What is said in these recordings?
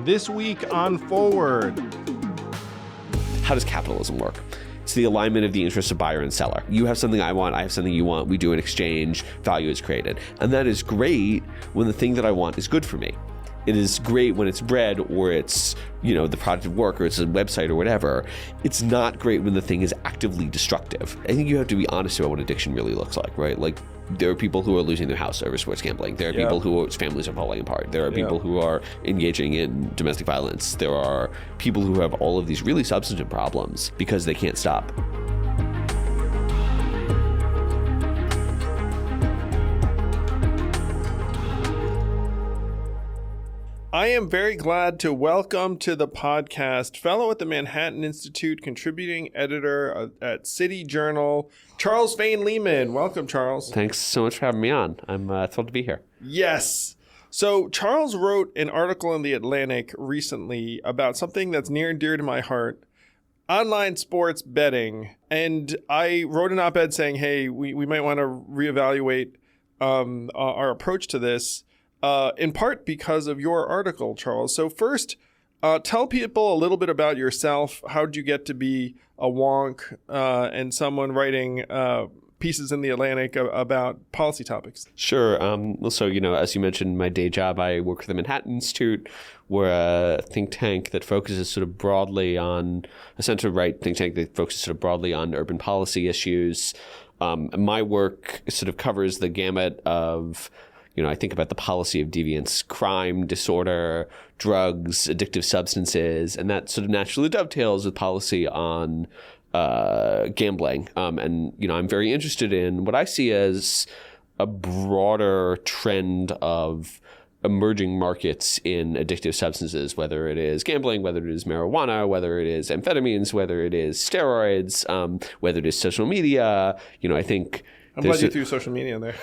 This week on Forward. How does capitalism work? It's the alignment of the interests of buyer and seller. You have something I want, I have something you want, we do an exchange, value is created. And that is great when the thing that I want is good for me. It is great when it's bread or it's, the product of work or it's a website or whatever. It's not great when the thing is actively destructive. I think you have to be honest about what addiction really looks like, right? Like, there are people who are losing their house over sports gambling. There are people whose families are falling apart. There are people who are engaging in domestic violence. There are people who have all of these really substantive problems because they can't stop. I am very glad to welcome to the podcast fellow at the Manhattan Institute, contributing editor at City Journal, Charles Lehman. Welcome, Charles. Thanks so much for having me on. I'm thrilled to be here. Yes. So Charles wrote an article in The Atlantic recently about something that's near and dear to my heart, online sports betting. And I wrote an op-ed saying, hey, we might want to reevaluate our approach to this. In part because of your article, Charles. So first, tell people a little bit about yourself. How did you get to be a wonk and someone writing pieces in The Atlantic about policy topics? Sure. So, as you mentioned, my day job, I work for the Manhattan Institute. We're a think tank that focuses sort of broadly on, a center-right think tank that focuses sort of broadly on urban policy issues. My work sort of covers the gamut of, I think about the policy of deviance, crime, disorder, drugs, addictive substances, and that sort of naturally dovetails with policy on gambling. And I'm very interested in what I see as a broader trend of emerging markets in addictive substances, whether it is gambling, whether it is marijuana, whether it is amphetamines, whether it is steroids, whether it is social media. I think I'm glad you threw social media in there.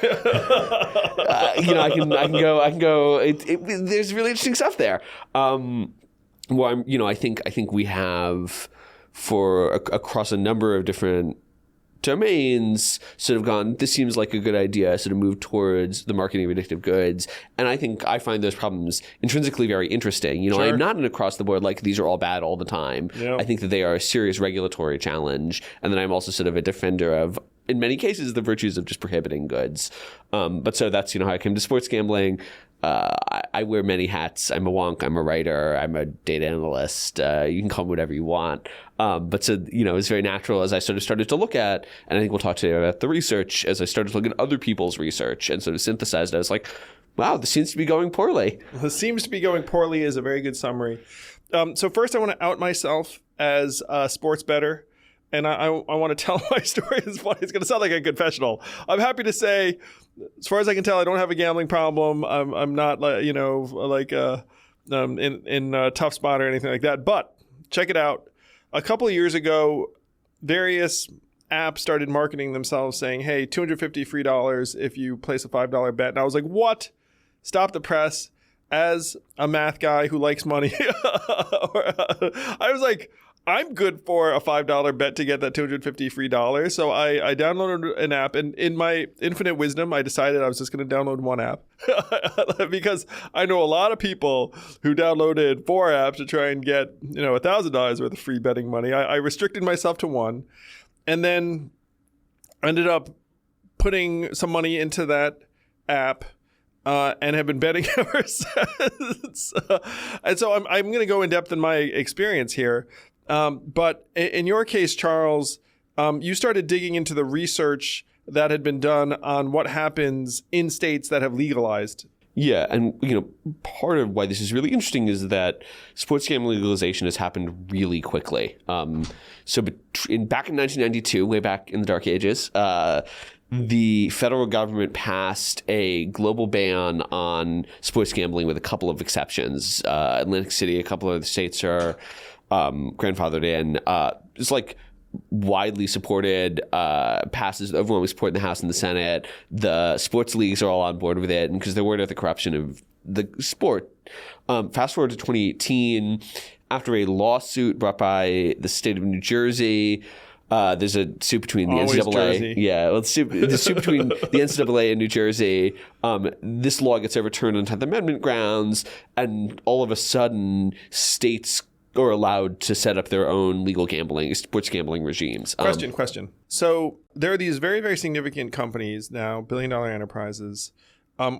I can go. There's really interesting stuff there. I think we have across a number of different domains sort of gone, this seems like a good idea, sort of move towards the marketing of addictive goods. And I find those problems intrinsically very interesting. Sure. I'm not an across the board, like these are all bad all the time. Yep. I think that they are a serious regulatory challenge. And then I'm also sort of a defender of, in many cases, the virtues of just prohibiting goods. But so that's, how I came to sports gambling. I wear many hats. I'm a wonk. I'm a writer. I'm a data analyst. You can call me whatever you want. But so, it's very natural as I sort of started to look at, and I think we'll talk today about the research, as I started to look at other people's research and sort of synthesized it. I was like, wow, this seems to be going poorly. This seems to be going poorly is a very good summary. So first I want to out myself as a sports bettor. And I want to tell my story. It's funny. It's going to sound like a confessional. I'm happy to say, as far as I can tell, I don't have a gambling problem. I'm not in a tough spot or anything like that. But check it out. A couple of years ago, various apps started marketing themselves saying, hey, $250 free if you place a $5 bet. And I was like, what? Stop the press. As a math guy who likes money, I was like, I'm good for a $5 bet to get that $250 free. So I downloaded an app, and in my infinite wisdom, I decided I was just going to download one app because I know a lot of people who downloaded 4 apps to try and get, $1,000 worth of free betting money. I restricted myself to one, and then ended up putting some money into that app. And have been betting ever since. And so I'm going to go in depth in my experience here. But in your case, Charles, you started digging into the research that had been done on what happens in states that have legalized. Yeah, and part of why this is really interesting is that sports gambling legalization has happened really quickly. So back in 1992, way back in the dark ages, the federal government passed a global ban on sports gambling with a couple of exceptions. Atlantic City, a couple of other states are grandfathered in. It's like widely supported, passes overwhelming support in the House and the Senate. The sports leagues are all on board with it, and because they're worried about the corruption of the sport. Fast forward to 2018, after a lawsuit brought by the state of New Jersey, There's a suit between the Always NCAA. Jersey. Yeah, well, the suit between the NCAA and New Jersey. This law gets overturned on 10th Amendment grounds, and all of a sudden, states are allowed to set up their own legal sports gambling regimes. Question. So there are these very, very significant companies now, billion-dollar enterprises.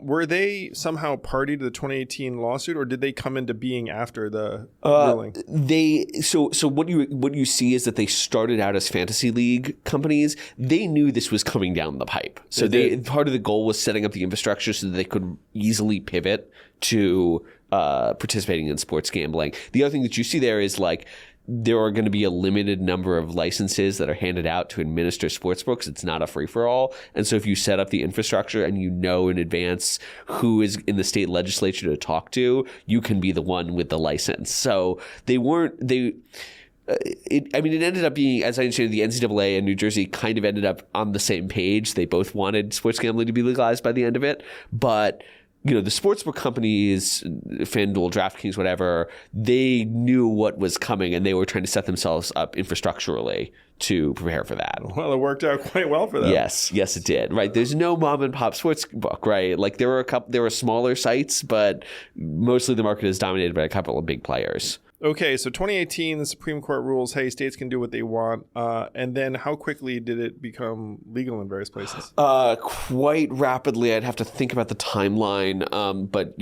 Were they somehow party to the 2018 lawsuit, or did they come into being after the ruling? So what you see is that they started out as fantasy league companies. They knew this was coming down the pipe. So part of the goal was setting up the infrastructure so that they could easily pivot to participating in sports gambling. The other thing that you see there is like there are going to be a limited number of licenses that are handed out to administer sports books. It's not a free-for-all. And so if you set up the infrastructure and you know in advance who is in the state legislature to talk to, you can be the one with the license. So it ended up being, as I understand, the NCAA and New Jersey kind of ended up on the same page. They both wanted sports gambling to be legalized by the end of it. But the sportsbook companies, FanDuel, DraftKings, whatever, they knew what was coming and they were trying to set themselves up infrastructurally to prepare for that. Well, it worked out quite well for them. Yes, it did. Right. There's no mom and pop sports book, right? Like there were smaller sites, but mostly the market is dominated by a couple of big players. Okay, so 2018, the Supreme Court rules, hey, states can do what they want. And then how quickly did it become legal in various places? Quite rapidly. I'd have to think about the timeline. But,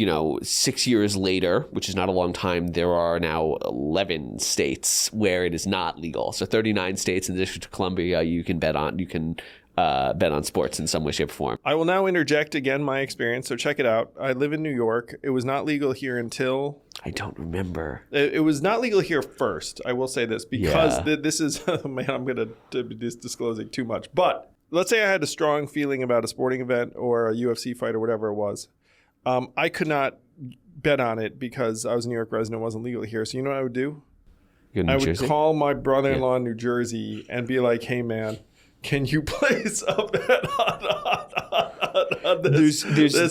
6 years later, which is not a long time, there are now 11 states where it is not legal. So 39 states in the District of Columbia you can bet on. You can bet on sports in some way, shape, or form. I will now interject again my experience. So check it out. I live in New York. It was not legal here until... I don't remember. It was not legal here first. I will say this because this is... man, I'm going to be disclosing too much. But let's say I had a strong feeling about a sporting event or a UFC fight or whatever it was. I could not bet on it because I was a New York resident. It wasn't legal here. So you know what I would do? I would call my brother-in-law in New Jersey and be like, hey, man, can you place a bet on this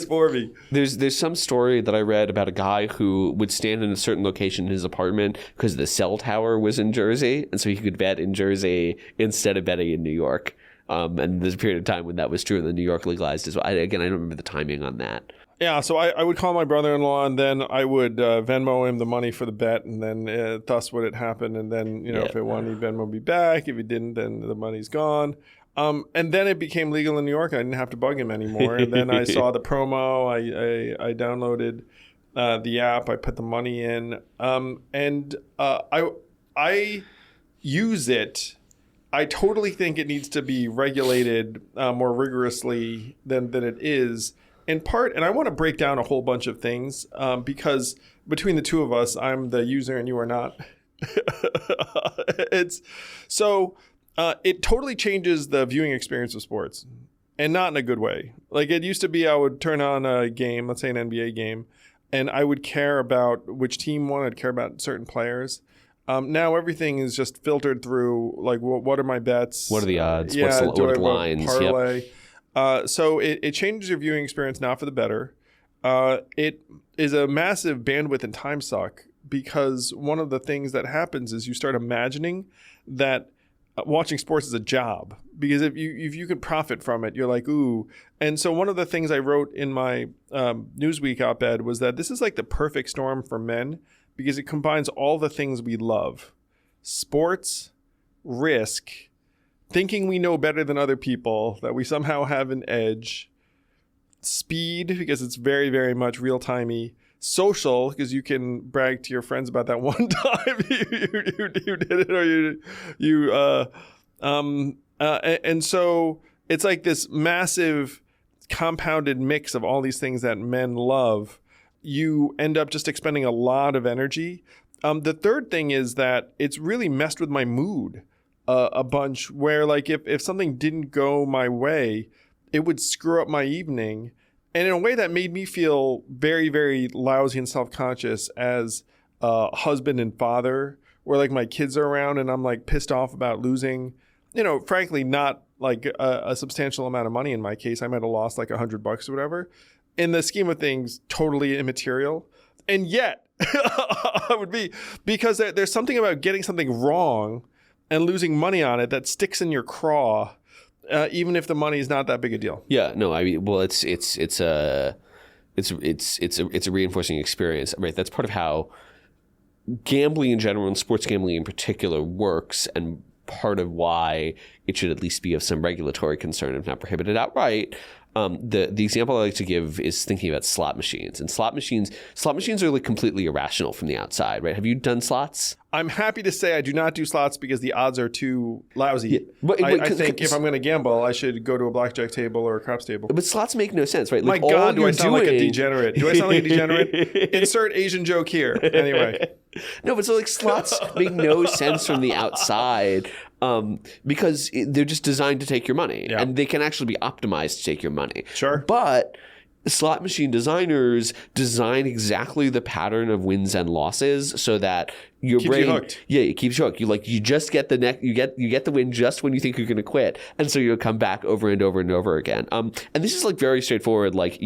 for me? There's some story that I read about a guy who would stand in a certain location in his apartment because the cell tower was in Jersey, and so he could bet in Jersey instead of betting in New York. And there's a period of time when that was true, and then New York legalized as well. I don't remember the timing on that. Yeah, so I would call my brother-in-law, and then I would Venmo him the money for the bet, and then thus would it happen. And then, if it won, he'd Venmo me back. If he didn't, then the money's gone. And then it became legal in New York. I didn't have to bug him anymore. And then I saw the promo. I downloaded the app. I put the money in. And I use it. I totally think it needs to be regulated more rigorously than it is. In part, and I want to break down a whole bunch of things because between the two of us, I'm the user and you are not. It totally changes the viewing experience of sports, and not in a good way. Like it used to be, I would turn on a game, let's say an NBA game, and I would care about which team won. I'd care about certain players. Now everything is just filtered through, like, what are my bets? What are the odds? What are the lines? Parlay? Yep. So it changes your viewing experience, not for the better. It is a massive bandwidth and time suck because one of the things that happens is you start imagining that watching sports is a job, because if you can profit from it, you're like, ooh. And so one of the things I wrote in my Newsweek op-ed was that this is like the perfect storm for men because it combines all the things we love: sports, risk, thinking we know better than other people, that we somehow have an edge, speed, because it's very, very much real-timey, social, because you can brag to your friends about that one time you did it, or and so it's like this massive compounded mix of all these things that men love. You end up just expending a lot of energy. The third thing is that it's really messed with my mood a bunch, where like if something didn't go my way, it would screw up my evening, and in a way that made me feel very, very lousy and self-conscious as a husband and father, where like my kids are around and I'm like pissed off about losing, frankly, not like a substantial amount of money. In my case, I might have lost like $100 or whatever. In the scheme of things, totally immaterial. And yet I would be, because there's something about getting something wrong and losing money on it that sticks in your craw, even if the money is not that big a deal. Yeah, no, I mean, well, it's a reinforcing experience, right? That's part of how gambling in general and sports gambling in particular works, and part of why it should at least be of some regulatory concern, if not prohibited outright. The example I like to give is thinking about slot machines. And slot machines are like completely irrational from the outside, right? Have you done slots? I'm happy to say I do not do slots because the odds are too lousy. Yeah, but I think if I'm going to gamble, I should go to a blackjack table or a craps table. But slots make no sense, right? My Like, God, do I sound like a degenerate? Do I sound like a degenerate? Insert Asian joke here. Anyway. No, but so like slots make no sense from the outside because they're just designed to take your money. Yeah. And they can actually be optimized to take your money. Sure. But slot machine designers design exactly the pattern of wins and losses so that your Keeps brain, you hooked. Yeah, it keeps you hooked. You just get you get the win just when you think you're going to quit, and so you'll come back over and over and over again. And this is like very straightforward, like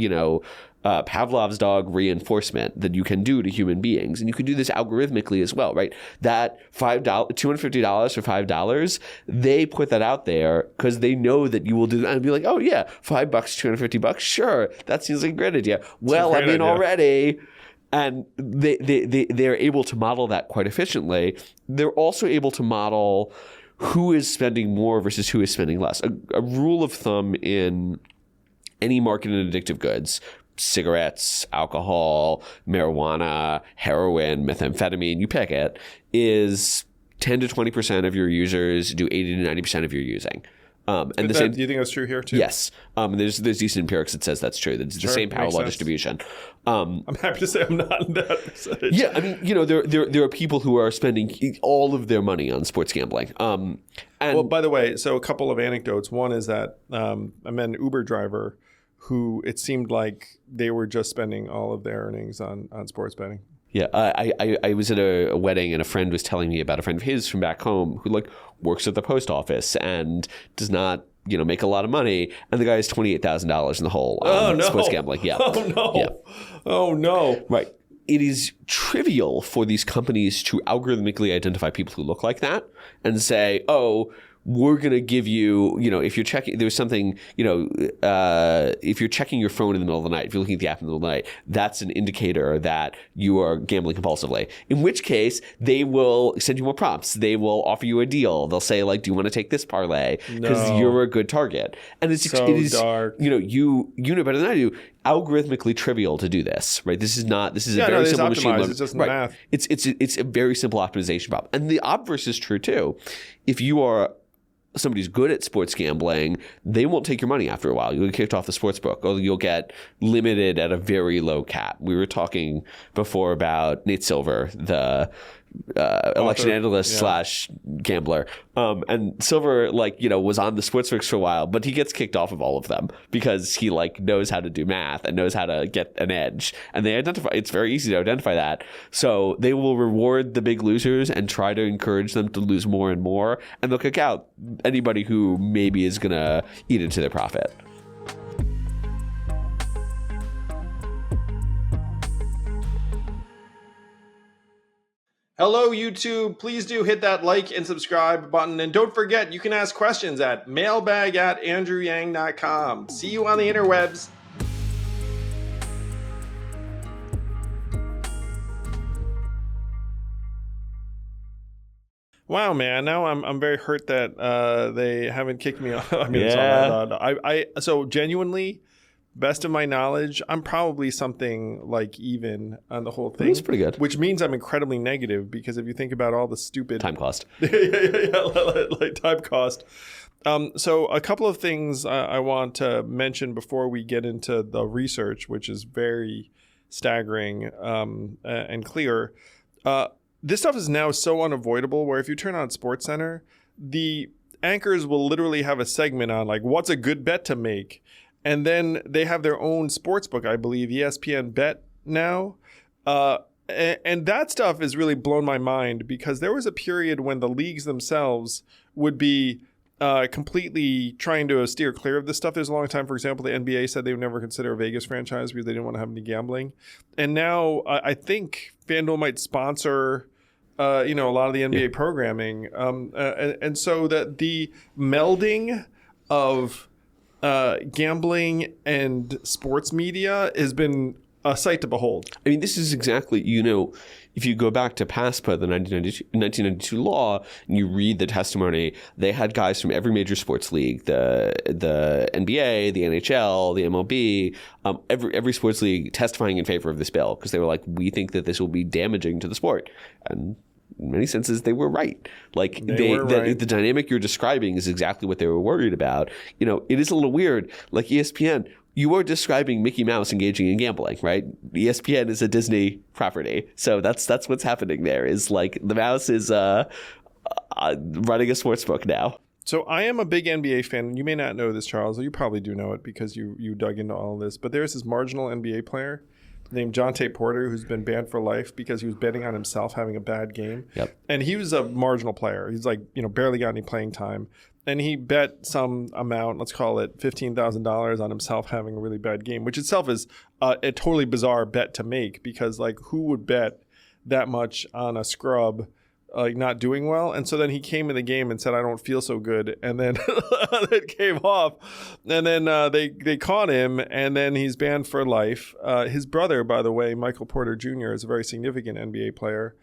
Pavlov's dog reinforcement that you can do to human beings, and you can do this algorithmically as well, right? That $250 for $5, they put that out there because they know that you will do that and be like, oh yeah, $5, $250, sure, that seems like a great idea. Well, I'm in already. And they're able to model that quite efficiently. They're also able to model who is spending more versus who is spending less. A rule of thumb in any market in addictive goods, cigarettes, alcohol, marijuana, heroin, methamphetamine, you pick it, is 10 to 20% of your users do 80 to 90% of your using. And do you think that's true here too? Yes. There's decent empirics that says that's true. It's the same power law distribution. I'm happy to say I'm not in that percentage. Yeah, I mean, there are people who are spending all of their money on sports gambling. And well, by the way, so a couple of anecdotes. One is that I met an Uber driver who it seemed like they were just spending all of their earnings on sports betting. Yeah, I was at a wedding and a friend was telling me about a friend of his from back home who works at the post office and does not make a lot of money, and the guy has $28,000 in the hole on sports gambling. Yeah. Oh no. Yeah. Oh no. Right. It is trivial for these companies to algorithmically identify people who look like that and say, oh, we're going to give you, if you're checking, there's something, if you're checking your phone in the middle of the night, if you're looking at the app in the middle of the night, that's an indicator that you are gambling compulsively. In which case, they will send you more prompts. They will offer you a deal. They'll say, do you want to take this parlay? Because you're a good target. And it is dark. You know better than I do. Algorithmically trivial to do this, right? This is a very simple machine learning. It's just math. It's a very simple optimization problem. And the obverse is true too. If you are somebody who's good at sports gambling, they won't take your money after a while. You'll get kicked off the sports book, or you'll get limited at a very low cap. We were talking before about Nate Silver, the election analyst / gambler. And Silver, was on the sportsbooks for a while, but he gets kicked off of all of them because he knows how to do math and knows how to get an edge. And they identify, it's very easy to identify that. So they will reward the big losers and try to encourage them to lose more and more. And they'll kick out anybody who maybe is going to eat into their profit. Hello, YouTube. Please do hit that like and subscribe button. And don't forget, you can ask questions at mailbag@andrewyang.com. See you on the interwebs. Wow, man. Now I'm very hurt that they haven't kicked me off. I mean, so genuinely, best of my knowledge, I'm probably something even on the whole thing. That's pretty good. Which means I'm incredibly negative because if you think about all the stupid time cost. like time cost. So a couple of things I want to mention before we get into the research, which is very staggering and clear. This stuff is now so unavoidable where if you turn on SportsCenter, the anchors will literally have a segment on what's a good bet to make. And then they have their own sportsbook, I believe, ESPN Bet now. And that stuff has really blown my mind because there was a period when the leagues themselves would be completely trying to steer clear of this stuff. There's a long time, for example, the NBA said they would never consider a Vegas franchise because they didn't want to have any gambling. And now I think FanDuel might sponsor a lot of the NBA programming. And so that the melding of gambling and sports media has been a sight to behold. I mean, this is exactly, if you go back to PASPA, the 1992 law, and you read the testimony, they had guys from every major sports league, the NBA, the NHL, the MLB, every sports league testifying in favor of this bill because they were like, we think that this will be damaging to the sport. And in many senses, they were right. Like the dynamic you're describing is exactly what they were worried about. It is a little weird. Like ESPN, you are describing Mickey Mouse engaging in gambling, right? ESPN is a Disney property, so that's what's happening there. Is like the mouse is running a sports book now. So I am a big NBA fan. You may not know this, Charles. You probably do know it because you dug into all of this. But there's this marginal NBA player named Jonte Porter who's been banned for life because he was betting on himself having a bad game. Yep. And he was a marginal player. He's like, barely got any playing time. And he bet some amount, let's call it $15,000 on himself having a really bad game, which itself is a totally bizarre bet to make because, like, who would bet that much on a scrub not doing well? And so then he came in the game and said, I don't feel so good. And then it came off. And then they caught him, and then he's banned for life. His brother, by the way, Michael Porter Jr., is a very significant NBA player.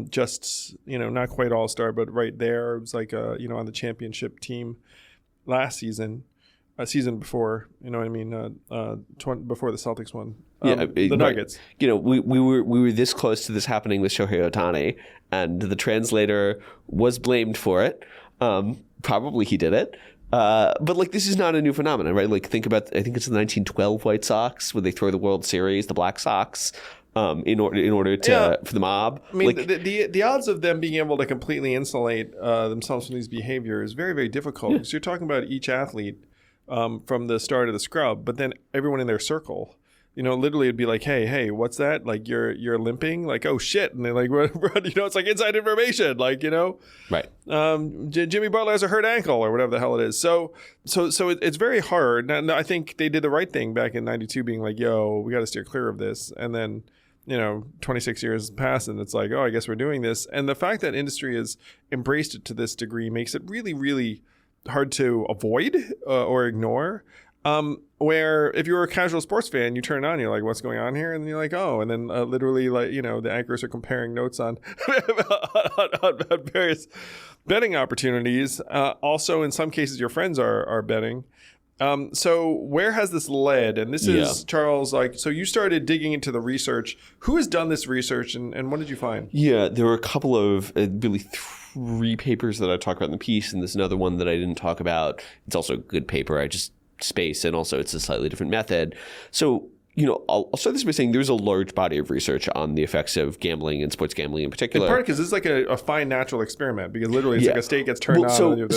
Just, not quite all-star, but right there. It was like, on the championship team last season, season before, before the Celtics won. The Nuggets. Right. We were this close to this happening with Shohei Ohtani, and the translator was blamed for it. Probably he did it. But like, this is not a new phenomenon, right? Like, think about, I think it's the 1912 White Sox when they throw the World Series, the Black Sox. In order for the mob. I mean, the odds of them being able to completely insulate themselves from these behaviors is very, very difficult because you're talking about each athlete from the start of the scrub, but then everyone in their circle. Literally it'd be like, hey, what's that? Like, you're limping? Like, oh shit. And they're like, run, it's like inside information. Like, right. Jimmy Butler has a hurt ankle or whatever the hell it is. So it's very hard. Now, I think they did the right thing back in 92 being like, yo, we got to steer clear of this. And then, 26 years passed and it's like, oh, I guess we're doing this. And the fact that industry has embraced it to this degree makes it really, really hard to avoid or ignore. Where if you're a casual sports fan, you turn on, you're like, what's going on here? And you're like, oh, and then literally, like, the anchors are comparing notes on, on various betting opportunities. Also, in some cases, your friends are betting. So where has this led? And this is, Charles, like, so you started digging into the research. Who has done this research and what did you find? Yeah, there were a couple of really three papers that I talk about in the piece, and there's another one that I didn't talk about. It's also a good paper. I just space, and also it's a slightly different method. So, I'll start this by saying there's a large body of research on the effects of gambling and sports gambling in particular. In part because this is like a fine natural experiment because literally it's like a state gets turned on.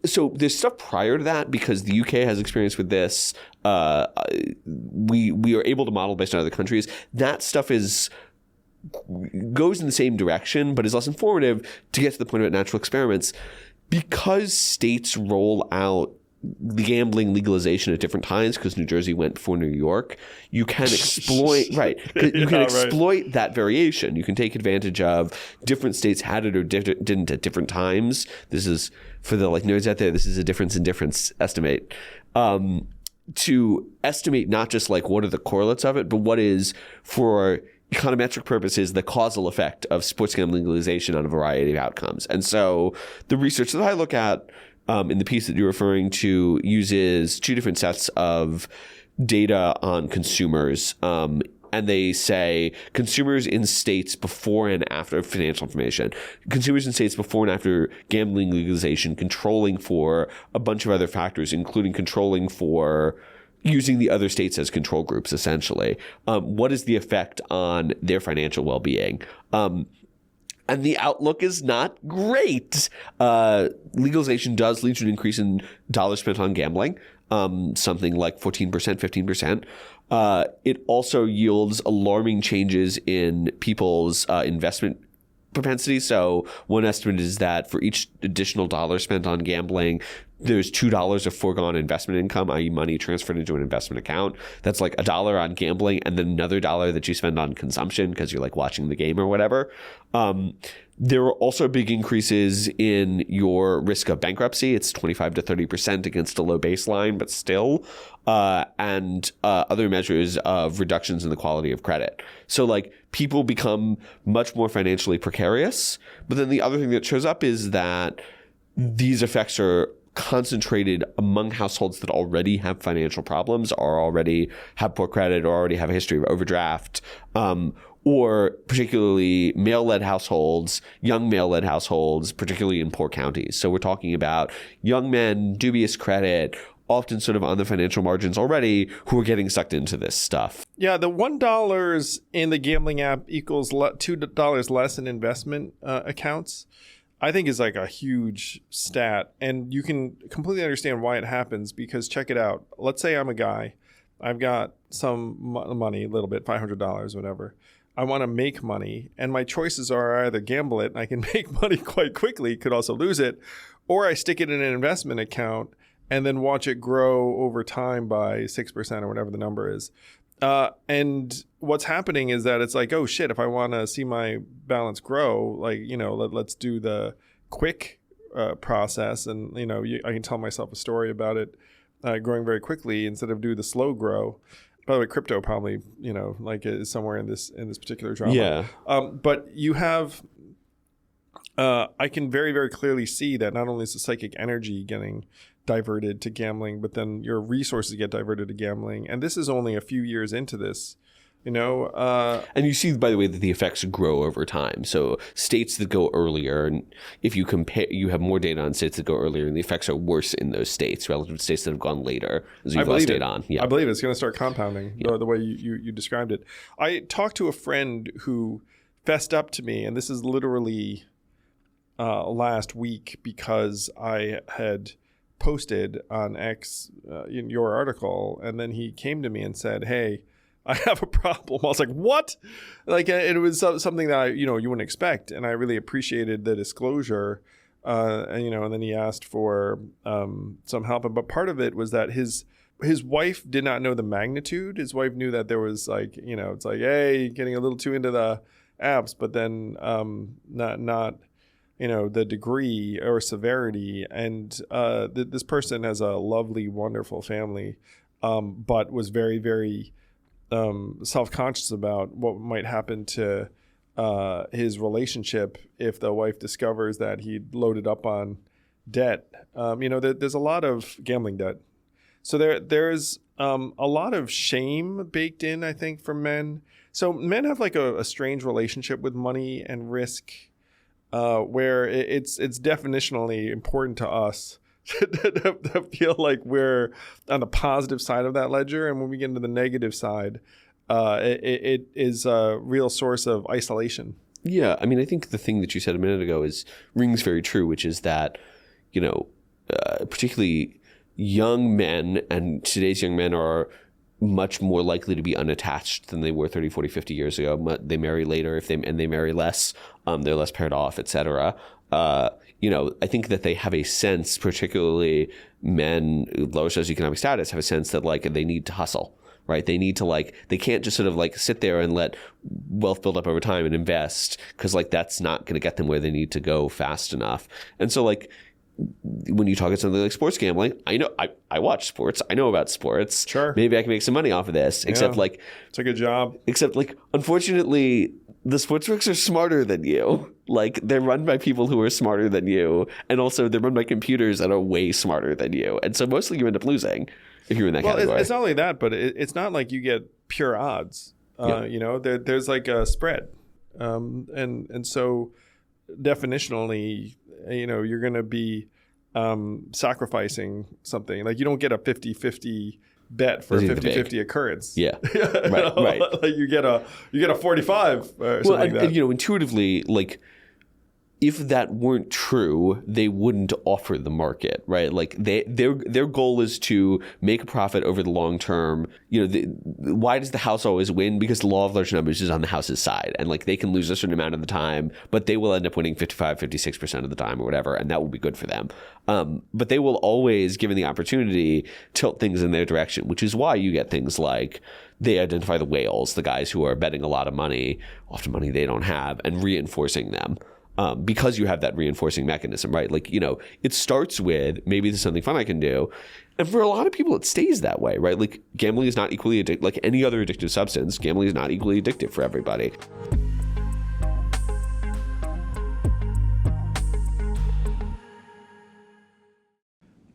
So there's stuff prior to that because the UK has experience with this. We are able to model based on other countries. That stuff goes in the same direction, but is less informative to get to the point about natural experiments. Because states roll out the gambling legalization at different times, because New Jersey went before New York, you can exploit exploit that variation. You can take advantage of different states had it or didn't at different times. This is for the nerds out there. This is a difference in difference estimate. To estimate not just what are the correlates of it, but what is, for econometric purposes, the causal effect of sports gambling legalization on a variety of outcomes. And so the research that I look at in the piece that you're referring to uses two different sets of data on consumers. And they say consumers in states before and after financial information, consumers in states before and after gambling legalization, controlling for a bunch of other factors, including controlling for using the other states as control groups, essentially. What is the effect on their financial well-being? And the outlook is not great. Legalization does lead to an increase in dollars spent on gambling, something like 14%, 15%. It also yields alarming changes in people's investment propensity. So one estimate is that for each additional dollar spent on gambling, there's $2 of foregone investment income, i.e. money transferred into an investment account. That's like $1 on gambling and then another $1 that you spend on consumption because you're like watching the game or whatever. There are also big increases in your risk of bankruptcy. It's 25 to 30% against a low baseline, but still, and other measures of reductions in the quality of credit. So like people become much more financially precarious. But then the other thing that shows up is that these effects are concentrated among households that already have financial problems, or already have poor credit, or already have a history of overdraft, or particularly male-led households, young male-led households, particularly in poor counties. So we're talking about young men, dubious credit, often sort of on the financial margins already, who are getting sucked into this stuff. Yeah, the $1 in the gambling app equals $2 less in investment accounts, I think is like a huge stat. And you can completely understand why it happens, because check it out. Let's say I'm a guy. I've got some money, a little bit, $500, whatever. I want to make money, and my choices are I either gamble it and I can make money quite quickly, could also lose it, or I stick it in an investment account and then watch it grow over time by 6% or whatever the number is. And what's happening is that it's like, oh shit, if I want to see my balance grow, like, you know, let's do the quick process. And, you know, I can tell myself a story about it growing very quickly instead of do the slow grow. By the way, crypto probably, you know, like is somewhere in this particular drama. Yeah. But you have, I can very, very clearly see that not only is the psychic energy getting diverted to gambling, but then your resources get diverted to gambling. And this is only a few years into this, you know. And you see, by the way, that the effects grow over time. So states that go earlier, and if you compare, you have more data on states that go earlier, and the effects are worse in those states relative to states that have gone later, as you've less data on. Yeah. I believe it's going to start compounding the way you described it. I talked to a friend who fessed up to me, and this is literally last week, because I had posted on X in your article, and then he came to me and said, hey, I have a problem. I was like, what? Like, it was something that you wouldn't expect. And I really appreciated the disclosure. And then he asked for some help. But part of it was that his wife did not know the magnitude. His wife knew that there was like, it's like, hey, getting a little too into the apps, but then not the degree or severity. And this person has a lovely, wonderful family, but was very, very self-conscious about what might happen to his relationship if the wife discovers that he'd loaded up on debt. There's a lot of gambling debt. So there's a lot of shame baked in, I think, for men. So men have like a strange relationship with money and risk, where it's definitionally important to us to feel like we're on the positive side of that ledger. And when we get into the negative side, it is a real source of isolation. Yeah. I mean, I think the thing that you said a minute ago rings very true, which is that, particularly young men, and today's young men are much more likely to be unattached than they were 30, 40, 50 years ago. They marry later and they marry less. They're less paired off, et cetera. I think that they have a sense, particularly men, lower socioeconomic status, have a sense that like they need to hustle, right? They need to they can't just sort of sit there and let wealth build up over time and invest, because that's not going to get them where they need to go fast enough. And so when you talk about something like sports gambling, I know I watch sports. I know about sports. Sure. Maybe I can make some money off of this. Except it's a good job. Except unfortunately, the sportsbooks are smarter than you. They're run by people who are smarter than you, and also they're run by computers that are way smarter than you. And so mostly you end up losing if you're in that category. It's not only that, but it's not like you get pure odds. There's like a spread, and so definitionally, you're going to be sacrificing something. You don't get a 50-50 bet for a 50-50 occurrence. Yeah. Right. You get a 45 or something like that. And, intuitively, if that weren't true, they wouldn't offer the market, right? Like their goal is to make a profit over the long term. Why does the house always win? Because the law of large numbers is on the house's side, and like they can lose a certain amount of the time, but they will end up winning 55, 56% of the time or whatever, and that will be good for them. But they will always, given the opportunity, tilt things in their direction, which is why you get things like they identify the whales, the guys who are betting a lot of money, often money they don't have, and reinforcing them. Because you have that reinforcing mechanism, right? Like, it starts with maybe this is something fun I can do. And for a lot of people, it stays that way, right? Like gambling is not equally addictive, like any other addictive substance, gambling is not equally addictive for everybody.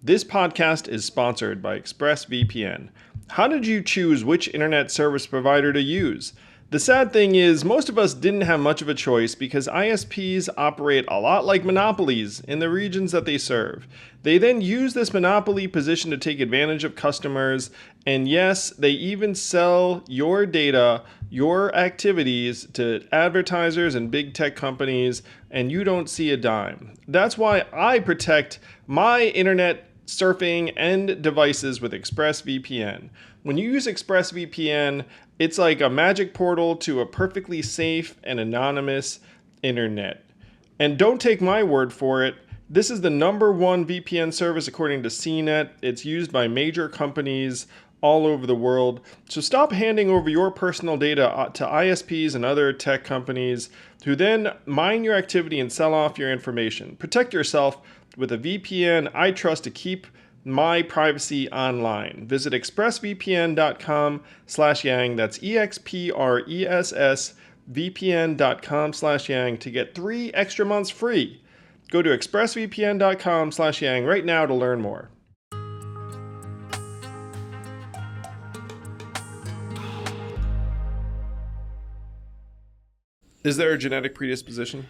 This podcast is sponsored by ExpressVPN. How did you choose which internet service provider to use? The sad thing is, most of us didn't have much of a choice because ISPs operate a lot like monopolies in the regions that they serve. They then use this monopoly position to take advantage of customers, and yes, they even sell your data, your activities to advertisers and big tech companies, and you don't see a dime. That's why I protect my internet surfing and devices with ExpressVPN. When you use ExpressVPN, it's like a magic portal to a perfectly safe and anonymous internet. And don't take my word for it. This is the #1 VPN service according to CNET. It's used by major companies all over the world. So stop handing over your personal data to ISPs and other tech companies who then mine your activity and sell off your information. Protect yourself with a VPN I trust to keep my privacy online. Visit expressvpn.com/yang. That's expressvpn.com/yang to get 3 extra months free. Go to expressvpn.com/yang right now to learn more. Is there a genetic predisposition?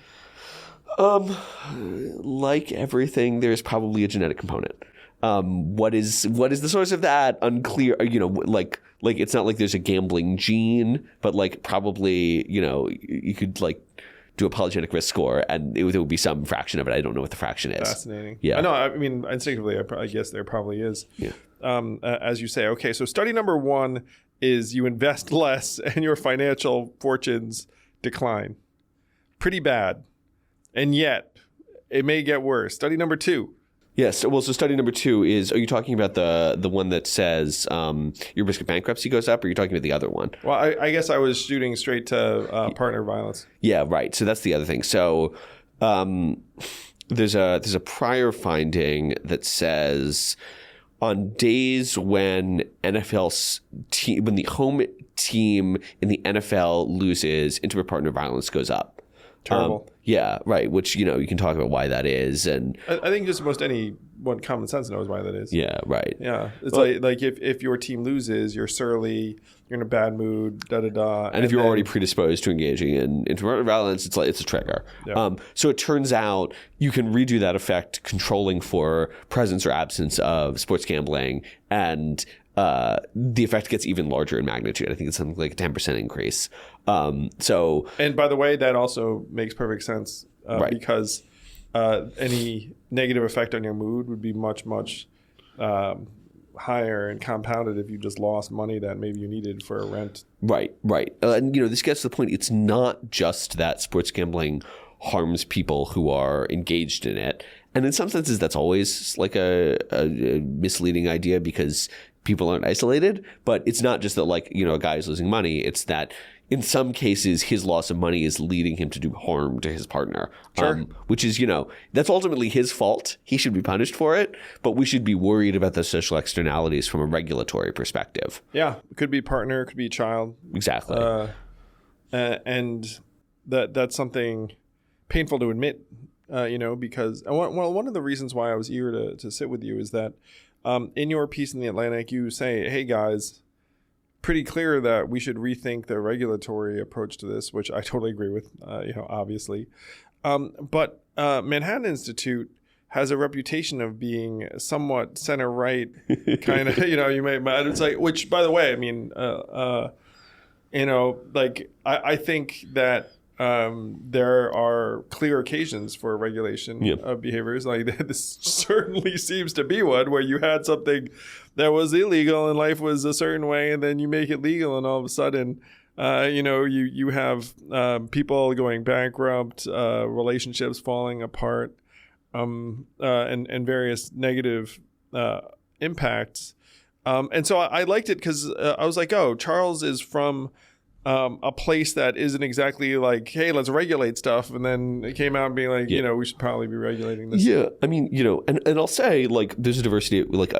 Like everything, there's probably a genetic component. What is the source of that? Unclear. Like it's not like there's a gambling gene, but like probably, you could like do a polygenic risk score, and there would be some fraction of it. I don't know what the fraction is. Fascinating. Yeah. I know. I mean, instinctively, I guess there probably is. Yeah. As you say. Okay. So study #1 is you invest less and your financial fortunes decline. Pretty bad. And yet, it may get worse. Study #2. Yes. So study #2 is, are you talking about the one that says your risk of bankruptcy goes up, or are you talking about the other one? Well, I guess I was shooting straight to partner violence. Yeah, right. So that's the other thing. So there's a prior finding that says on days when when the home team in the NFL loses, intimate partner violence goes up. Terrible. Yeah, right. Which, you can talk about why that is. And I think just most anyone common sense knows why that is. Yeah, right. Yeah. It's like if your team loses, you're surly, you're in a bad mood, da-da-da. And if you're already predisposed to engaging in intimate violence, it's a trigger. Yeah. So it turns out you can redo that effect controlling for presence or absence of sports gambling, and the effect gets even larger in magnitude. I think it's something like a 10% increase. And by the way, that also makes perfect sense right. Because any negative effect on your mood would be much, much higher and compounded if you just lost money that maybe you needed for a rent. Right. And this gets to the point. It's not just that sports gambling harms people who are engaged in it. And in some senses, that's always like a misleading idea because people aren't isolated. But it's not just that a guy is losing money. It's that in some cases, his loss of money is leading him to do harm to his partner. Sure. Which is, that's ultimately his fault. He should be punished for it. But we should be worried about the social externalities from a regulatory perspective. Yeah. It could be partner, it could be child. Exactly. And that's something painful to admit, because one of the reasons why I was eager to sit with you is that in your piece in The Atlantic, you say, hey, guys, pretty clear that we should rethink the regulatory approach to this, which I totally agree with, obviously. But Manhattan Institute has a reputation of being somewhat center-right, kind of, you may, it's like, which, by the way, I mean, I think that there are clear occasions for regulation of behaviors. Like this certainly seems to be one where you had something that was illegal and life was a certain way, and then you make it legal, and all of a sudden, you have people going bankrupt, relationships falling apart, and various negative impacts. And so I liked it because I was like, oh, Charles is from a place that isn't exactly like, hey, let's regulate stuff. And then it came out being like, we should probably be regulating this. Yeah. I mean, and I'll say, like, there's a diversity. Like,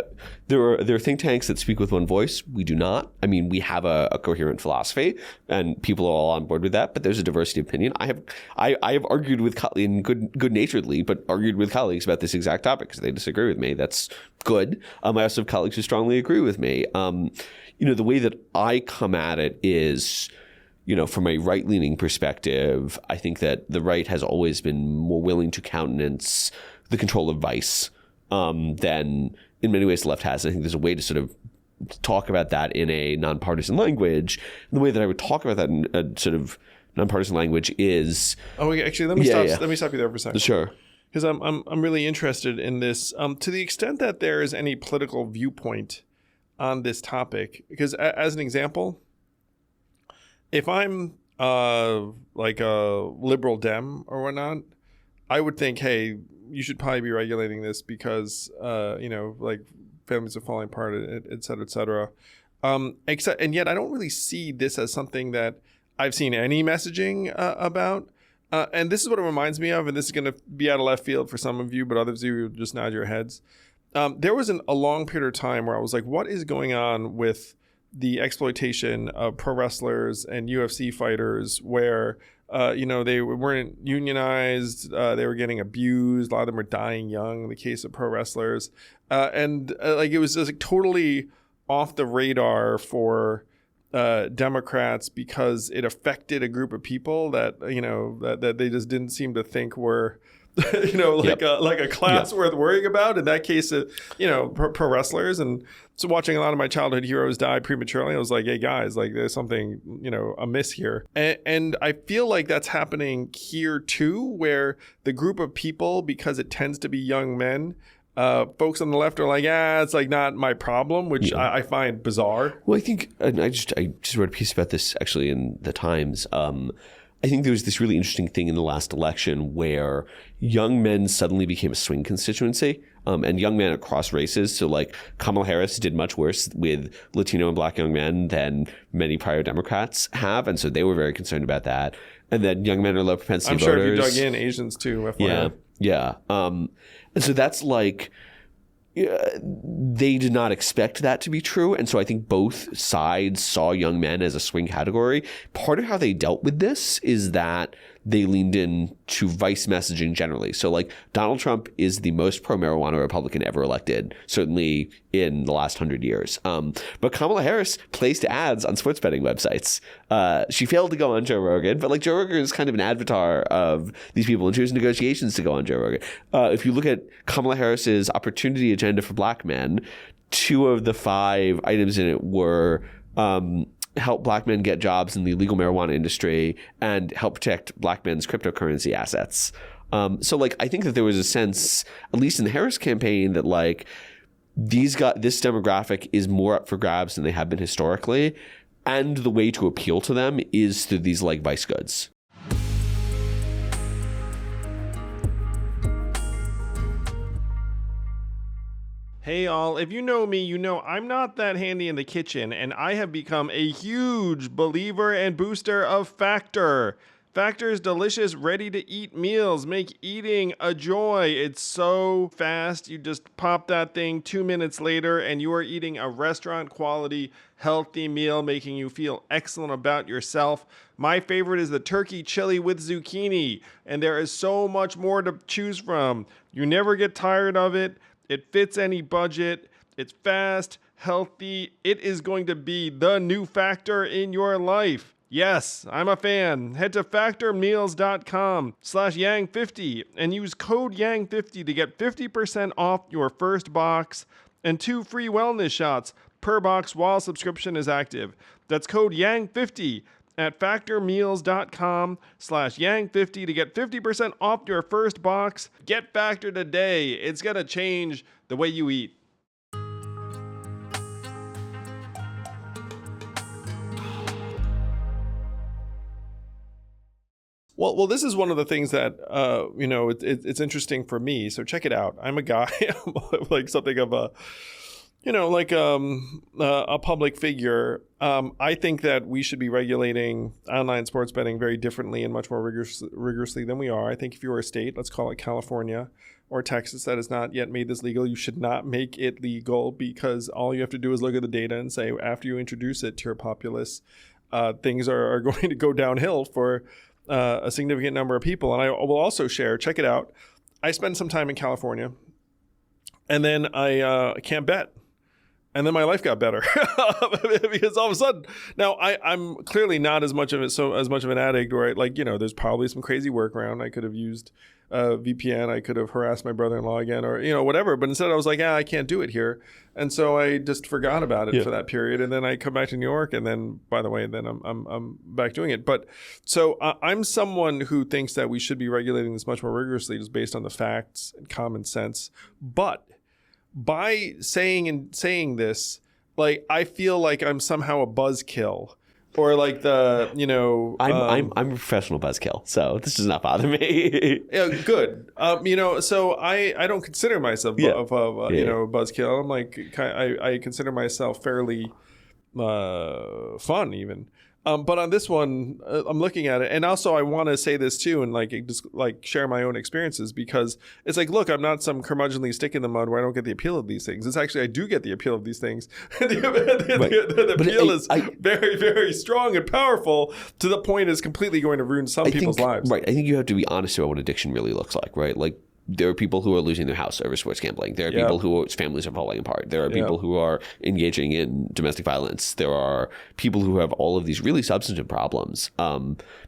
there are think tanks that speak with one voice. We do not. I mean, we have a coherent philosophy and people are all on board with that, but there's a diversity of opinion. I have argued with in good-naturedly, but argued with colleagues about this exact topic because they disagree with me. That's good. I also have colleagues who strongly agree with me. The way that I come at it is, from a right-leaning perspective, I think that the right has always been more willing to countenance the control of vice than, in many ways, the left has. I think there's a way to sort of talk about that in a nonpartisan language. And the way that I would talk about that in a sort of nonpartisan language is... Oh, actually, let me stop you there for a second. Sure. Because I'm really interested in this. To the extent that there is any political viewpoint on this topic, because as an example, if I'm like a liberal Dem or whatnot, I would think, hey, you should probably be regulating this because like families are falling apart, et cetera, et cetera. And yet I don't really see this as something that I've seen any messaging about. And this is what it reminds me of, and this is going to be out of left field for some of you, but others of you just nod your heads. There was a long period of time where I was like, what is going on with the exploitation of pro wrestlers and UFC fighters where, they weren't unionized, they were getting abused, a lot of them were dying young in the case of pro wrestlers. And it was just like totally off the radar for Democrats because it affected a group of people that, that they just didn't seem to think were... like a class worth worrying about. In that case, pro wrestlers. And so watching a lot of my childhood heroes die prematurely, I was like, hey guys, like there's something, amiss here. And I feel like that's happening here too, where the group of people, because it tends to be young men, folks on the left are like, it's like not my problem, which I find bizarre. Well, I think, and I just wrote a piece about this actually in the Times. I think there was this really interesting thing in the last election where young men suddenly became a swing constituency, and young men across races. So like Kamala Harris did much worse with Latino and Black young men than many prior Democrats have. And so they were very concerned about that. And then young men are low propensity voters. I'm sure if you dug in, Asians too. Yeah. And so that's like... they did not expect that to be true. And so I think both sides saw young men as a swing category. Part of how they dealt with this is that they leaned in to vice messaging generally. So like Donald Trump is the most pro-marijuana Republican ever elected, certainly in the last 100 years. But Kamala Harris placed ads on sports betting websites. She failed to go on Joe Rogan, but like Joe Rogan is kind of an avatar of these people, and she was in negotiations to go on Joe Rogan. If you look at Kamala Harris's opportunity agenda for Black men, 2 of the 5 items in it were help Black men get jobs in the legal marijuana industry and help protect Black men's cryptocurrency assets. So like I think that there was a sense, at least in the Harris campaign, that like this demographic is more up for grabs than they have been historically, and the way to appeal to them is through these like vice goods. Hey all, if you know me, you know I'm not that handy in the kitchen, and I have become a huge believer and booster of Factor. Factor's delicious, ready-to-eat meals make eating a joy. It's so fast. You just pop that thing 2 minutes later, and you are eating a restaurant-quality, healthy meal, making you feel excellent about yourself. My favorite is the turkey chili with zucchini, and there is so much more to choose from. You never get tired of it. It fits any budget. It's fast, healthy. It is going to be the new Factor in your life. Yes, I'm a fan. Head to factormeals.com/Yang50 and use code Yang50 to get 50% off your first box and 2 free wellness shots per box while subscription is active. That's code Yang50 at factormeals.com/yang50 to get 50% off your first box. Get Factor today. It's going to change the way you eat. Well, this is one of the things that, it's interesting for me. So check it out. I'm a guy, like something of a, a public figure. I think that we should be regulating online sports betting very differently and much more rigorously than we are. I think if you're a state, let's call it California or Texas, that has not yet made this legal, you should not make it legal, because all you have to do is look at the data and say, after you introduce it to your populace, things are going to go downhill for a significant number of people. And I will also share, check it out, I spent some time in California, and then I can't bet. And then my life got better because all of a sudden, now I'm clearly not as much of an addict, or there's probably some crazy workaround. I could have used VPN. I could have harassed my brother-in-law again, or whatever. But instead, I was like, I can't do it here, and so I just forgot about it for that period. And then I come back to New York, and then, by the way, then I'm back doing it. But so I'm someone who thinks that we should be regulating this much more rigorously, just based on the facts and common sense. But by saying this, like, I feel like I'm somehow a buzzkill, or like the, I'm a professional buzzkill, so this does not bother me. Yeah, good. So I don't consider myself a buzzkill. I'm like, I consider myself fairly fun even. But on this one, I'm looking at it, and also I want to say this too, and just share my own experiences, because it's like, look, I'm not some curmudgeonly stick in the mud where I don't get the appeal of these things. It's actually, I do get the appeal of these things. the appeal is very, very strong and powerful, to the point it's completely going to ruin some people's lives. Right. I think you have to be honest about what addiction really looks like, right? Like, there are people who are losing their house over sports gambling. There are people whose families are falling apart. There are people who are engaging in domestic violence. There are people who have all of these really substantive problems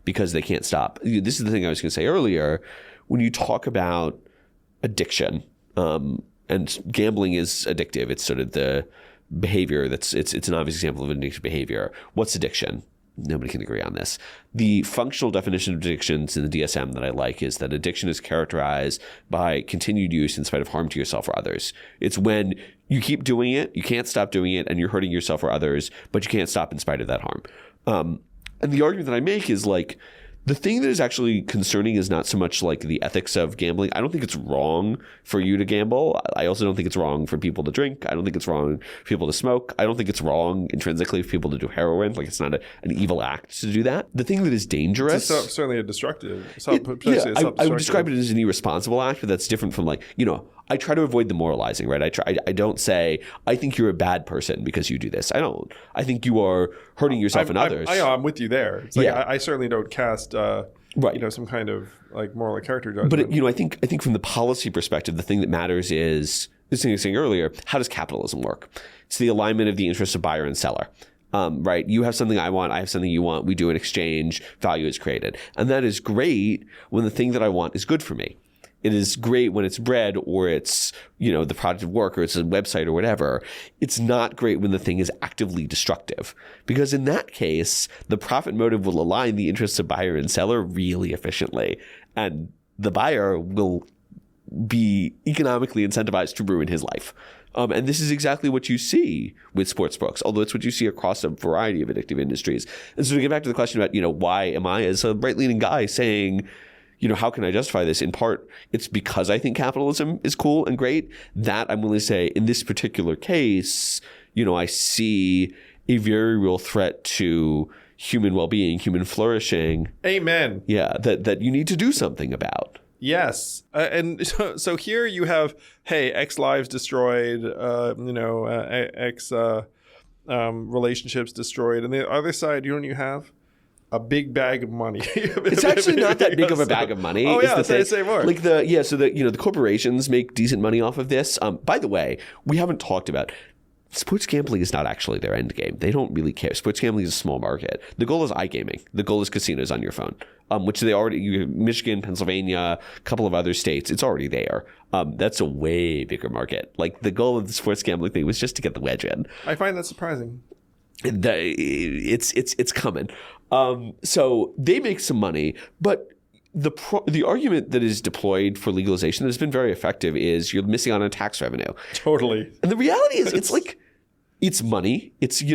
because they can't stop. This is the thing I was going to say earlier. When you talk about addiction, and gambling is addictive, it's sort of the behavior it's an obvious example of addictive behavior. What's addiction? Nobody can agree on this. The functional definition of addictions in the DSM that I like is that addiction is characterized by continued use in spite of harm to yourself or others. It's when you keep doing it, you can't stop doing it, and you're hurting yourself or others, but you can't stop in spite of that harm. And the argument that I make is, like, the thing that is actually concerning is not so much like the ethics of gambling. I don't think it's wrong for you to gamble. I also don't think it's wrong for people to drink. I don't think it's wrong for people to smoke. I don't think it's wrong intrinsically for people to do heroin. Like, it's not an evil act to do that. The thing that is dangerous... It's certainly a destructive... I would describe it as an irresponsible act, but that's different from, like, I try to avoid the moralizing, right? I don't say, I think you're a bad person because you do this. I don't. I think you are hurting yourself and others. I'm with you there. It's like, I certainly don't cast, some kind of like moral or character judgment. But I think from the policy perspective, the thing that matters is this thing I was saying earlier. How does capitalism work? It's the alignment of the interests of buyer and seller. Right? You have something I want, I have something you want. We do an exchange. Value is created, and that is great when the thing that I want is good for me. It is great when it's bread, or it's, the product of work, or it's a website or whatever. It's not great when the thing is actively destructive, because in that case, the profit motive will align the interests of buyer and seller really efficiently. And the buyer will be economically incentivized to ruin his life. And this is exactly what you see with sports books, although it's what you see across a variety of addictive industries. And so to get back to the question about, why am I, as a right-leaning guy, saying, how can I justify this? In part, it's because I think capitalism is cool and great. That I'm willing to say, in this particular case, I see a very real threat to human well-being, human flourishing. Amen. Yeah, that you need to do something about. Yes. And so here you have, X lives destroyed, X relationships destroyed. And the other side, you have? A big bag of money. It's actually not that big of a bag of money. Oh yeah, say more. Like the corporations make decent money off of this. By the way, we haven't talked about sports gambling is not actually their end game. They don't really care. Sports gambling is a small market. The goal is iGaming. The goal is casinos on your phone, which they already, Michigan, Pennsylvania, a couple of other states, it's already there. That's a way bigger market. Like, the goal of the sports gambling thing was just to get the wedge in. I find that surprising. It's coming. So they make some money, but the argument that is deployed for legalization that has been very effective is you're missing out on tax revenue. Totally. And the reality is it's money. It's, it's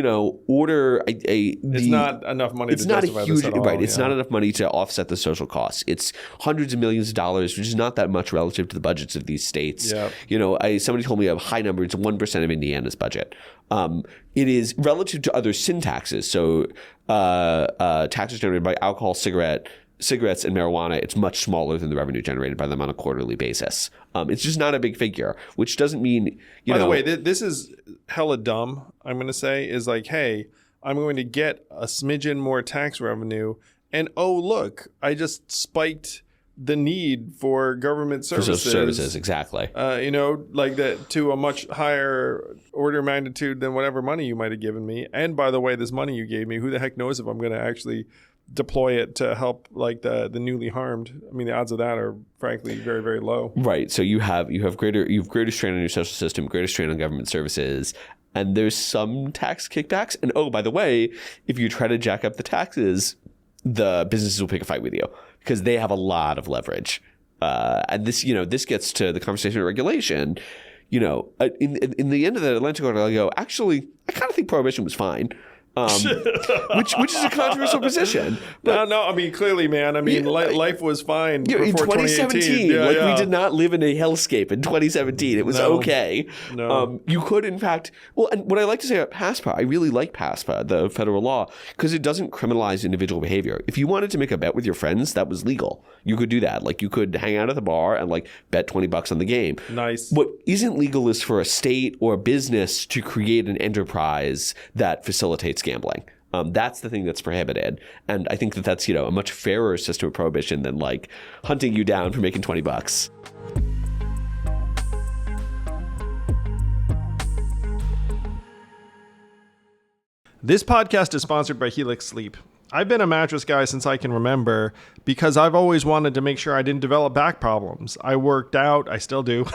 not enough money it's to not justify a huge, this at all. right. It's not enough money to offset the social costs. It's hundreds of millions of dollars, which is not that much relative to the budgets of these states. Yep. Somebody told me a high number. It's 1% of Indiana's budget. It is relative to other sin taxes. So taxes generated by alcohol, cigarettes and marijuana, it's much smaller than the revenue generated by them on a quarterly basis. It's just not a big figure, which doesn't mean, By the way, this is hella dumb, I'm going to say, is like, hey, I'm going to get a smidgen more tax revenue. And oh, look, I just spiked the need for government services. For services, exactly. Like that to a much higher order of magnitude than whatever money you might have given me. And by the way, this money you gave me, who the heck knows if I'm going to actually deploy it to help like the newly harmed. I mean, the odds of that are frankly very, very low. Right. So you have greater strain on your social system, greater strain on government services, and there's some tax kickbacks. And oh, by the way, if you try to jack up the taxes, the businesses will pick a fight with you because they have a lot of leverage. And this gets to the conversation of regulation. In the end of the Atlantic Ocean, I'll go, actually, I kind of think prohibition was fine. Which is a controversial position. But, no, I mean, clearly, man. I mean, life was fine before in 2017. Yeah, we did not live in a hellscape in 2017. It was okay. No. You could, in fact, and what I like to say about PASPA, I really like PASPA, the federal law, because it doesn't criminalize individual behavior. If you wanted to make a bet with your friends, that was legal. You could do that. Like, you could hang out at the bar and bet $20 on the game. Nice. What isn't legal is for a state or a business to create an enterprise that facilitates gambling. That's the thing that's prohibited. And I think that's, a much fairer system of prohibition than hunting you down for making $20. This podcast is sponsored by Helix Sleep. I've been a mattress guy since I can remember because I've always wanted to make sure I didn't develop back problems. I worked out, I still do.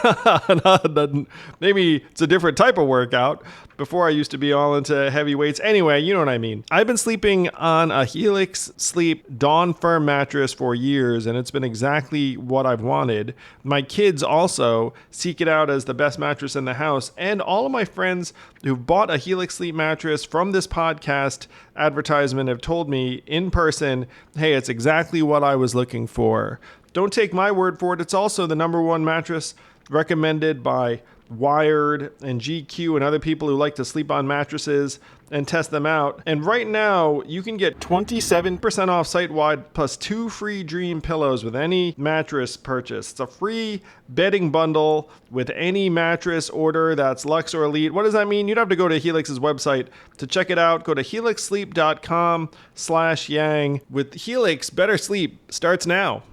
Maybe it's a different type of workout. Before I used to be all into heavy weights. Anyway, you know what I mean. I've been sleeping on a Helix Sleep Dawn Firm mattress for years, and it's been exactly what I've wanted. My kids also seek it out as the best mattress in the house, and all of my friends who've bought a Helix Sleep mattress from this podcast advertisement have told me in person, hey, it's exactly what I was looking for. Don't take my word for it. It's also the #1 mattress recommended by Wired and GQ and other people who like to sleep on mattresses and test them out. And right now, you can get 27% off site-wide plus 2 free Dream pillows with any mattress purchase. It's a free bedding bundle with any mattress order that's Luxe or Elite. What does that mean? You'd have to go to Helix's website to check it out. Go to helixsleep.com/yang. With Helix, better sleep starts now.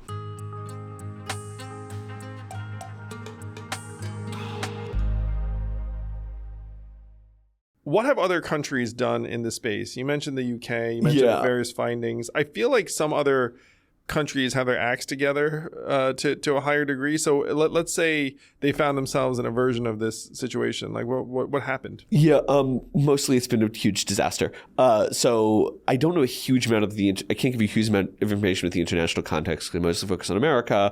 What have other countries done in this space? You mentioned the UK, you mentioned the various findings. I feel like some other countries have their acts together to a higher degree. So let's say they found themselves in a version of this situation. Like what happened? Yeah, mostly it's been a huge disaster. So I don't know a huge amount of I can't give you a huge amount of information with the international context because I mostly focus on America.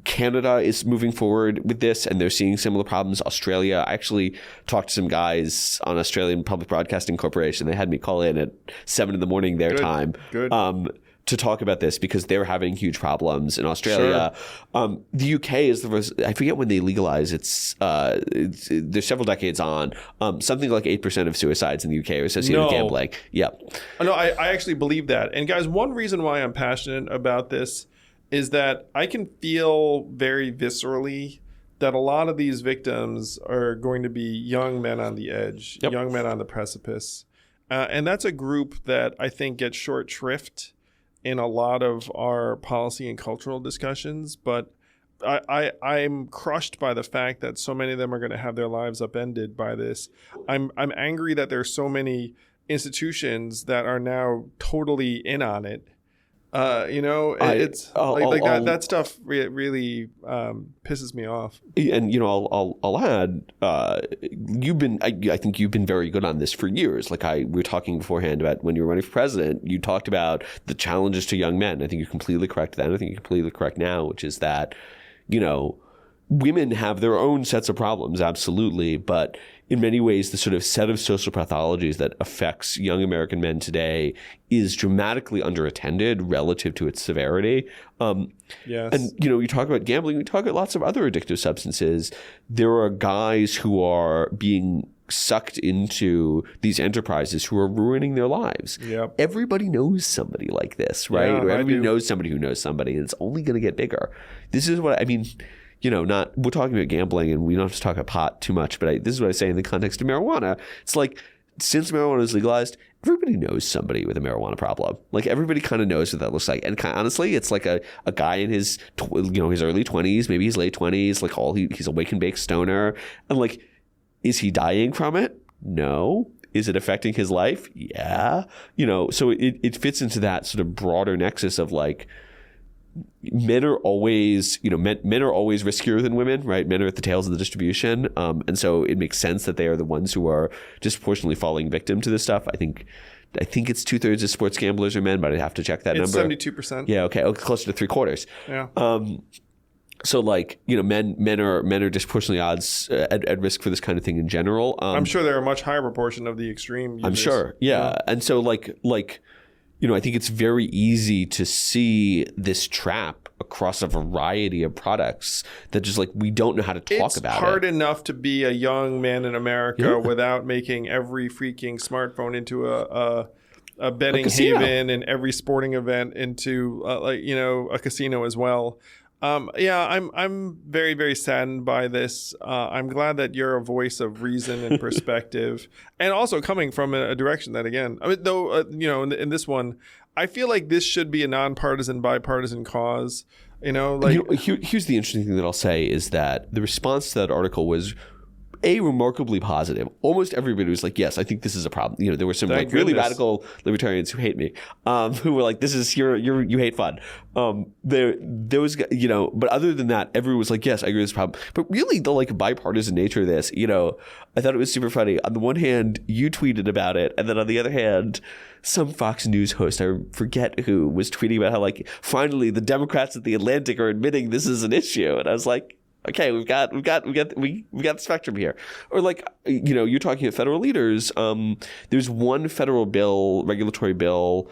Canada is moving forward with this, and they're seeing similar problems. Australia, I actually talked to some guys on Australian Public Broadcasting Corporation. They had me call in at 7 a.m. their time to talk about this because they're having huge problems in Australia. Sure. The UK is the first, I forget when they legalize. They're several decades on. Something like 8% of suicides in the UK are associated with gambling. Yep. No, I actually believe that. And guys, one reason why I'm passionate about this is that I can feel very viscerally that a lot of these victims are going to be young men on the edge, young men on the precipice. And that's a group that I think gets short shrift in a lot of our policy and cultural discussions. But I'm crushed by the fact that so many of them are going to have their lives upended by this. I'm angry that there's so many institutions that are now totally in on it. That stuff really pisses me off. And I'll add, I think you've been very good on this for years. Like we were talking beforehand about when you were running for president, you talked about the challenges to young men. I think you're completely correct then. I think you're completely correct now, which is that, women have their own sets of problems, absolutely, but in many ways, the sort of set of social pathologies that affects young American men today is dramatically underattended relative to its severity. Yes. And, you talk about gambling, we talk about lots of other addictive substances. There are guys who are being sucked into these enterprises who are ruining their lives. Yep. Everybody knows somebody like this, right? Yeah, or everybody knows somebody who knows somebody, and it's only going to get bigger. This is what I mean. We're talking about gambling and we don't have to talk about pot too much, but this is what I say in the context of marijuana. It's like, since marijuana is legalized, everybody knows somebody with a marijuana problem. Like everybody kind of knows what that looks like. And honestly, it's like a guy in his, his early 20s, maybe his late 20s, like he's a wake and bake stoner. And like, is he dying from it? No. Is it affecting his life? Yeah. So it fits into that sort of broader nexus of like, men are always riskier than women, right? Men are at the tails of the distribution. And so it makes sense that they are the ones who are disproportionately falling victim to this stuff. I think it's 2/3 of sports gamblers are men, but I'd have to check that it's number. 72%. Yeah. Okay. Closer to 3/4. Yeah. So like, men are disproportionately odds at risk for this kind of thing in general. I'm sure there are a much higher proportion of the extreme users. I'm sure. Yeah. And so like, I think it's very easy to see this trap across a variety of products that just like we don't know how to talk about it. It's hard enough to be a young man in America without making every freaking smartphone into a betting haven and every sporting event into a casino as well. I'm very, very saddened by this. I'm glad that you're a voice of reason and perspective, and also coming from a direction that, again, in this one, I feel like this should be a nonpartisan, bipartisan cause. Here's the interesting thing that I'll say is that the response to that article was remarkably positive. Almost everybody was like, yes, I think this is a problem. There were some really radical libertarians who hate me, who were like, this is you hate fun. There was, but other than that, everyone was like, yes, I agree with this problem. But really the like bipartisan nature of this, I thought it was super funny. On the one hand, you tweeted about it. And then on the other hand, some Fox News host, I forget who, was tweeting about how like, finally the Democrats at the Atlantic are admitting this is an issue. And I was like, okay, we've got the spectrum here. Or like, you're talking about federal leaders. There's one federal bill, regulatory bill,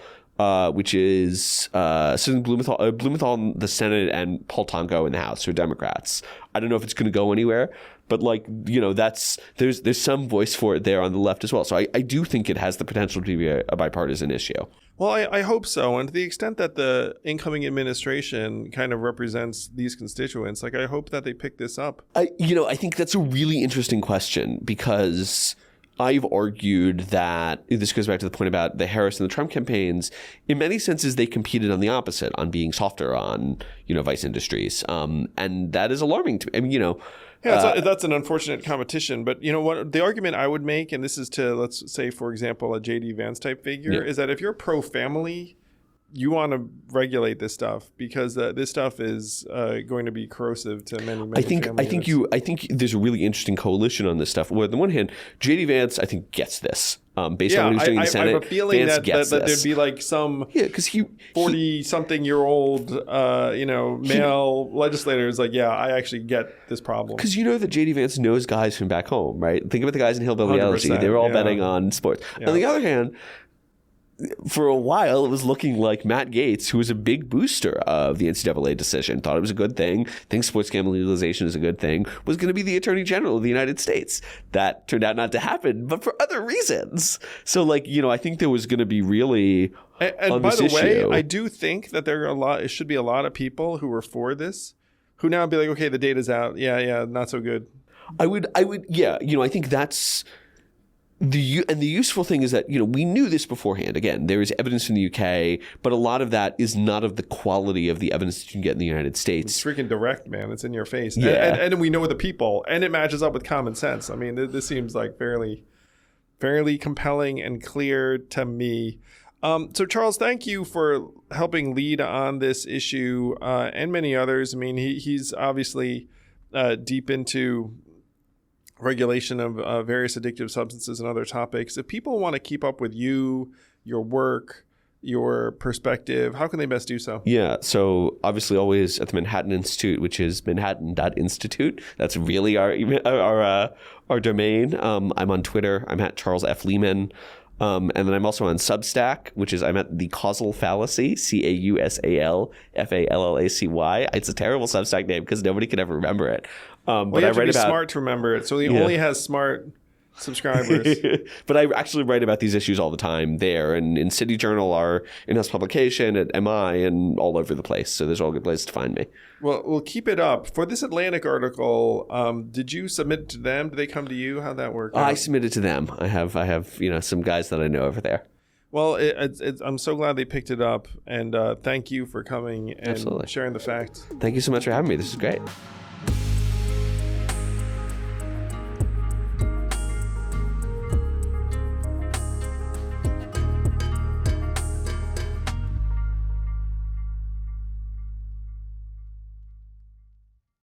which is Susan Blumenthal in the Senate and Paul Tonko in the House, who are Democrats. I don't know if it's going to go anywhere, but like, there's some voice for it there on the left as well. So I do think it has the potential to be a bipartisan issue. Well, I hope so. And to the extent that the incoming administration kind of represents these constituents, like I hope that they pick this up. I think that's a really interesting question because I've argued that this goes back to the point about the Harris and the Trump campaigns. In many senses, they competed on the opposite, on being softer on, vice industries. And that is alarming to me. That's an unfortunate competition. But what the argument I would make, and this is to, let's say, for example, a J.D. Vance type figure, is that if you're pro-family, you want to regulate this stuff because this stuff is going to be corrosive to many families. I think there's a really interesting coalition on this stuff. Well, on the one hand, J.D. Vance, I think, gets this. Based on what he was doing in the Senate, I have a feeling that there'd be like some 40-something-year-old male legislators like, I actually get this problem. Because that J.D. Vance knows guys from back home, right? Think about the guys in Hillbilly Elegy. They were all betting on sports. Yeah. On the other hand, for a while, it was looking like Matt Gaetz, who was a big booster of the NCAA decision, thought it was a good thing, thinks sports gambling legalization is a good thing, was going to be the Attorney General of the United States. That turned out not to happen, but for other reasons. So, I think there was going to be really and by the way, I do think that it should be a lot of people who were for this, who now be like, okay, the data's out. Yeah, not so good. I think that's... The useful thing is that, we knew this beforehand. Again, there is evidence in the UK, but a lot of that is not of the quality of the evidence that you can get in the United States. It's freaking direct, man. It's in your face. Yeah. And we know the people, and it matches up with common sense. I mean, this seems like fairly compelling and clear to me. So Charles, thank you for helping lead on this issue and many others. I mean, he's obviously deep into regulation of various addictive substances and other topics. If people want to keep up with you, your work, your perspective, how can they best do so? Yeah, so obviously always at the Manhattan Institute, which is manhattan.institute. That's really our domain. I'm on Twitter. I'm at Charles F. Lehman. And then I'm also on Substack, which is I'm at The Causal Fallacy, CAUSALFALLACY. It's a terrible Substack name because nobody can ever remember it. But you have to be smart to remember it. So he only has smart subscribers. But I actually write about these issues all the time there, and in City Journal, our in-house publication, at MI, and all over the place. So there's all good places to find me. Well, we'll keep it up. For this Atlantic article, did you submit to them? Did they come to you? How'd that work? I submitted to them. I have some guys that I know over there. Well, I'm so glad they picked it up, and thank you for coming and sharing the facts. Thank you so much for having me. This is great.